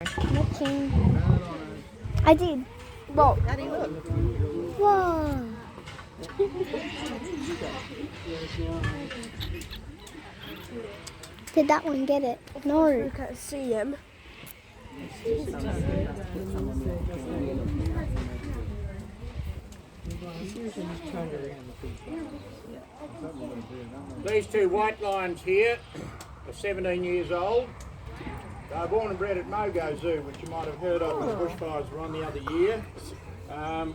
Looking. I did. Whoa. Whoa. Did that one get it? No. I can't see him. These two white lions here are 17 years old. They were born and bred at Mogo Zoo, which you might have heard of when the bushfires were on the other year.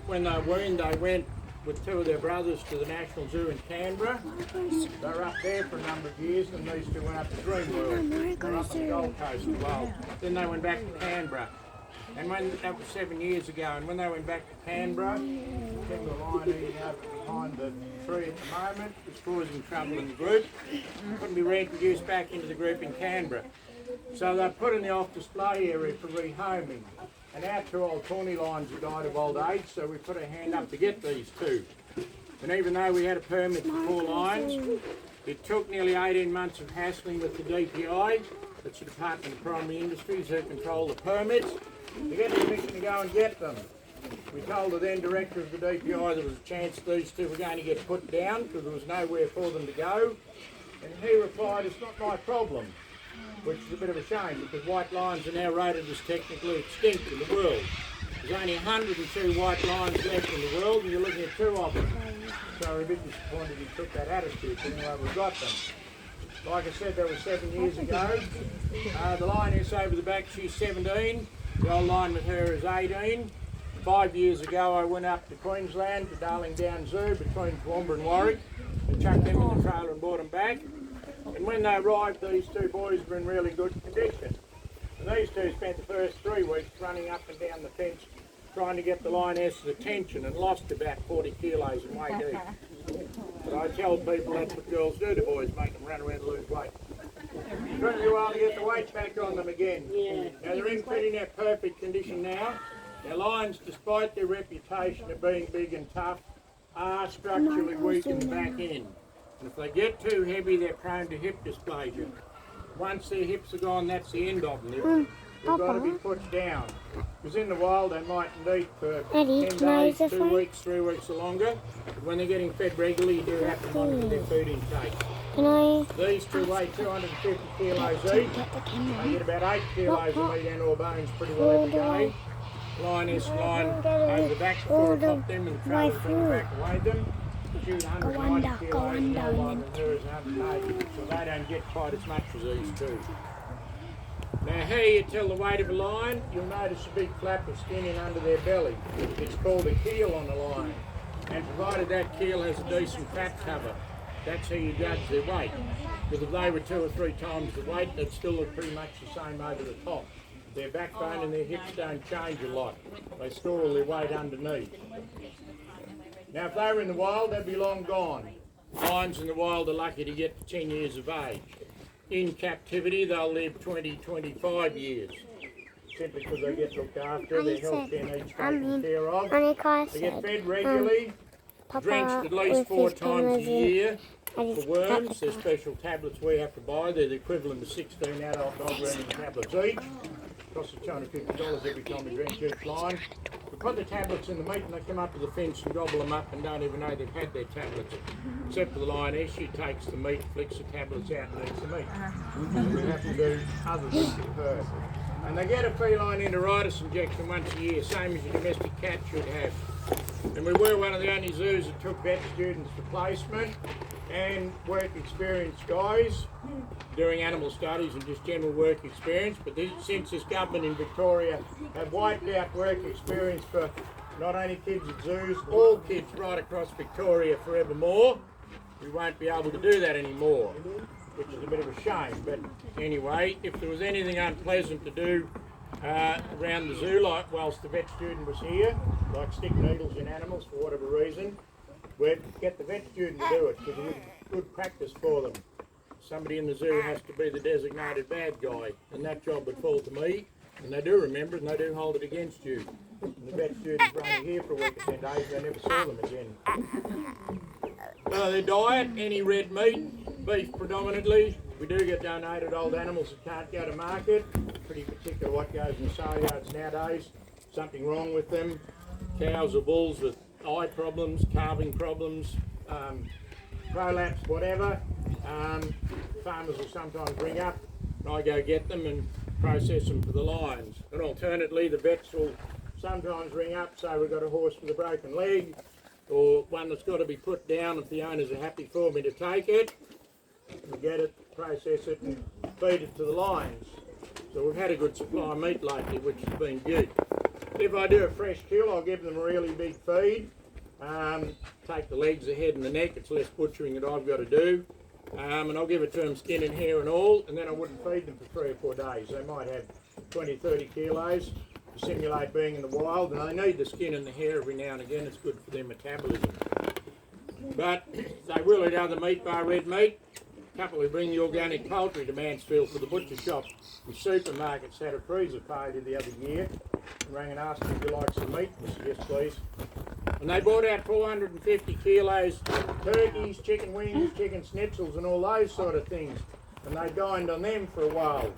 When they were weaned, they went with two of their brothers to the National Zoo in Canberra. They were up there for a number of years, and these two went up to Dreamworld. They were up on the Gold Coast as well. Then they went back to Canberra. And when that was 7 years ago, and when they went back to Canberra, the lion eating up behind the tree at the moment was causing trouble in the group. Couldn't be reintroduced back into the group in Canberra. So they put in the off-display area for rehoming. And our two old tawny lions had died of old age, so we put a hand up to get these two. And even though we had a permit for 4 lions, it took nearly 18 months of hassling with the DPI, that's the Department of Primary Industries, who control the permits, to get permission to go and get them. We told the then director of the DPI there was a chance these two were going to get put down because there was nowhere for them to go. And he replied, "It's not my problem," which is a bit of a shame because white lions are now rated as technically extinct in the world. There's only 102 white lions left in the world and you're looking at 2 of them. So we're a bit disappointed he took that attitude, but anyway we've got them. Like I said, that was 7 years ago. The lioness over the back, she's 17. The old lion with her is 18. 5 years ago I went up to Queensland to Darling Down Zoo between Toowoomba and Warwick and chucked them in the trailer and brought them back. And when they arrived, these two boys were in really good condition. And these two spent the first 3 weeks running up and down the fence trying to get the lioness's attention and lost about 40 kilos in weight each. But I tell people that's what girls do to boys, make them run around and lose weight. It's really a while to get the weight back on them again. Now they're in pretty near perfect condition now. Now lions, despite their reputation of being big and tough, are structurally weak in the back end. And if they get too heavy, they're prone to hip dysplasia. Once their hips are gone, that's the end of them. They've got to be put down. Because in the wild, they mightn't eat for 10 days, 2 weeks, 3 weeks or longer. But when they're getting fed regularly, you do have to monitor their food intake. These two weigh 250 kilos each. They get about 8 kilos of meat and or bones pretty well every day. Lioness line over the back before I pop them in the trailer and bring them back and weigh them. She was 190 kilos and no one than her is 180, so they don't get quite as much as these two. Now here you tell the weight of a lion, you'll notice a big flap of skin in under their belly. It's called a keel on a lion. And provided that keel has a decent fat cover, that's how you judge their weight. Because if they were 2 or 3 times the weight, they'd still look pretty much the same over the top. Their backbone and their hips don't change a lot. They store all their weight underneath. Now if they were in the wild, they'd be long gone. Lions in the wild are lucky to get to 10 years of age. In captivity, they'll live 20, 25 years. Simply because they get looked after, their health care needs taken care of. They get fed regularly, drenched at least 4 times a year. For worms, there's special tablets we have to buy. They're the equivalent of 16 adult dog grooming tablets each. Costs us $250 every time we drench each lion. We put the tablets in the meat and they come up to the fence and gobble them up and don't even know they've had their tablets. Except for the lioness, she takes the meat, flicks the tablets out and eats the meat. We have to do other things with her. And they get a feline enteritis injection once a year, same as a domestic cat should have. And we were one of the only zoos that took vet students for placement and work experienced guys doing animal studies and just general work experience. But since this government in Victoria have wiped out work experience for not only kids at zoos, all kids right across Victoria forevermore, we won't be able to do that anymore, which is a bit of a shame. But anyway, if there was anything unpleasant to do around the zoo, like whilst the vet student was here, like stick needles in animals for whatever reason, we'd get the vet student to do it because it was good practice for them. Somebody in the zoo has to be the designated bad guy, and that job would fall to me. And they do remember it, and they do hold it against you. And the vet students were only here for a week or 10 days, and they never saw them again. Their diet, any red meat, beef predominantly. We do get donated old animals that can't go to market. pretty particular what goes in the sale yards nowadays. Something wrong with them. Cows or bulls with eye problems, calving problems, prolapse, whatever. Farmers will sometimes ring up and I go get them and process them for the lines. And alternately, the vets will sometimes ring up, say we've got a horse with a broken leg or one that's got to be put down if the owners are happy for me to take it. We get it, process it and feed it to the lines. So we've had a good supply of meat lately, which has been good. If I do a fresh kill, I'll give them a really big feed. Take the legs, the head and the neck, it's less butchering that I've got to do. And I'll give it to them skin and hair and all, and then I wouldn't feed them for 3 or 4 days. They might have 20, 30 kilos to simulate being in the wild, and they need the skin and the hair every now and again. It's good for their metabolism. But they will eat other meat, bar red meat. A couple who bring the organic poultry to Mansfield for the butcher shop and supermarkets had a freezer failure the other year and rang and asked me if you like some meat. I said, yes please. And they bought out 450 kilos turkeys, chicken wings, chicken schnitzels and all those sort of things. And they dined on them for a while.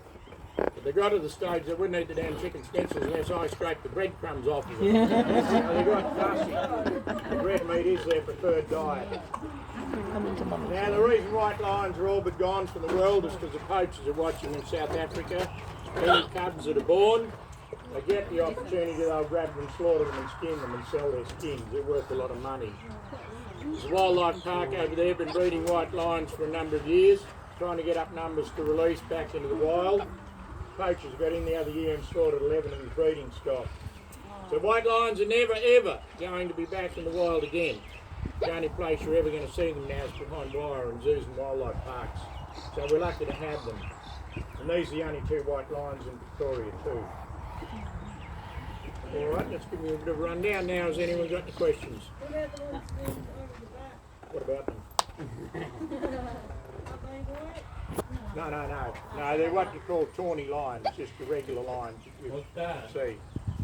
But they got to the stage they wouldn't eat the damn chicken schnitzels unless I scraped the breadcrumbs off of them. So they got fussy. The red meat is their preferred diet. Now the reason white lions are all but gone from the world is because the poachers are watching in South Africa. Any cubs that are born, they get the opportunity, they'll grab them, slaughter them and skin them and sell their skins. They're worth a lot of money. There's a wildlife park over there, been breeding white lions for a number of years, trying to get up numbers to release back into the wild. Poachers got in the other year and slaughtered 11 of his breeding stock. So white lions are never ever going to be back in the wild again. The only place you're ever going to see them now is behind wire in zoos and wildlife parks. So we're lucky to have them. And these are the only 2 white lions in Victoria too. Alright, let's give you a bit of a rundown now. Has anyone got any questions? What about them? No, they're what you call tawny lions, just the regular lions you see.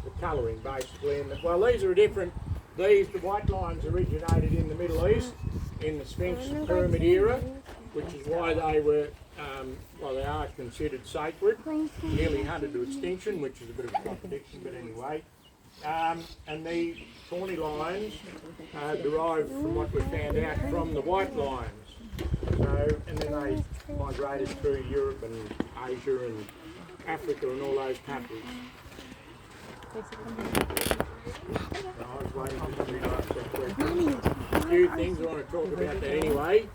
The colouring basically. And well, these are different. The white lions originated in the Middle East in the Sphinx and Pyramid era, which is why they were, well, they are considered sacred, nearly hunted to extinction, which is a bit of a contradiction, but anyway. And the tawny lions derived from what we found out from the white lions. So, and then they migrated through Europe and Asia and Africa and all those countries. I was waiting for somebody to ask that question. A few things I want to talk about that anyway.